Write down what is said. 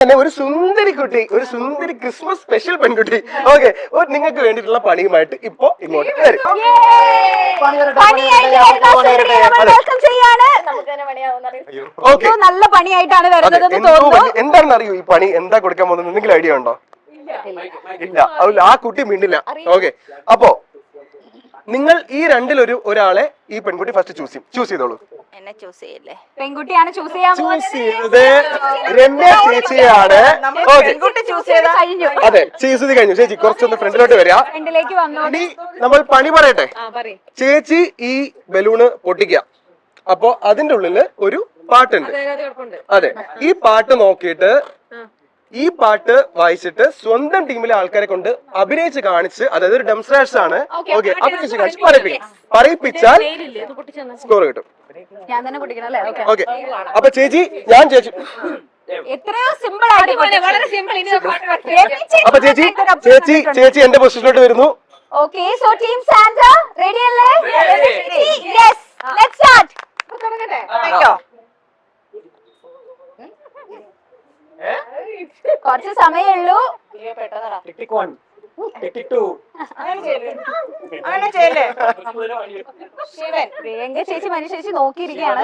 ഒരു സുന്ദരി കുട്ടി, ഒരു സുന്ദരി ക്രിസ്മസ് സ്പെഷ്യൽ പെൺകുട്ടി. ഓക്കെ, നിങ്ങൾക്ക് വേണ്ടിയിട്ടുള്ള പണിയുമായിട്ട് ഇപ്പൊ ഇങ്ങോട്ട് വരും. നല്ല പണിയായിട്ടാണ് വരുന്നത് തോന്നുന്നു. എന്താണെന്ന് അറിയോ ഈ പണി? എന്താ കൊടുക്കാൻ പോകുന്നത്? എന്തെങ്കിലും ഐഡിയ ഉണ്ടോ? ഇല്ല, ആ കുട്ടി മിണ്ടില്ല. ഓക്കെ, അപ്പോ നിങ്ങൾ ഈ രണ്ടിലൊരു ഒരാളെ ഈ പെൺകുട്ടി ഫസ്റ്റ് ചൂസ് ചെയ്തോളൂ. എന്നെ ചൂസ് ചെയ്യില്ലേ? പെൺകുട്ടിയാണ് ചൂസ് ചെയ്യാൻ ചെയ്തത് രമ്യ ചേച്ചിയാണ്. അതെ, ചൂസ് ചെയ്ത് കഴിഞ്ഞു. ചേച്ചി കുറച്ചൊന്ന് ഫ്രണ്ടിലോട്ട് വരിക. ഇനി നമ്മൾ പണി പറയട്ടെ. ചേച്ചി ഈ ബലൂണ് പൊട്ടിക്കുക. അപ്പൊ അതിന്റെ ഉള്ളില് ഒരു പാട്ടുണ്ട്. അതെ, ഈ പാട്ട് നോക്കിയിട്ട് ഈ പാട്ട് വായിച്ചിട്ട് സ്വന്തം ടീമിലെ ആൾക്കാരെ കൊണ്ട് അഭിനയിച്ച് കാണിച്ച്, അതായത് ഒരു ഡെമോൺസ്ട്രേഷൻ ആണ്. ഓക്കെ, അഭിനയിച്ച് കാണിച്ച് പറയിപ്പിച്ചാൽ സ്കോർ കിട്ടും. ഓക്കെ, അപ്പൊ ചേച്ചി എത്രയോ സിമ്പിൾ ആയിട്ട് വളരെ സിമ്പിൾ. അപ്പൊ ചേച്ചി എന്റെ പൊസിഷനിലോട്ട് വരുന്നു. Okay, so team Santa ready അല്ലേ? Yes, let's start. കുറച്ച് സമയമുള്ളൂ. പ്രിയങ്ക ചേച്ചി മനുഷ്യ ചേച്ചി നോക്കിയിരിക്കുകയാണ്.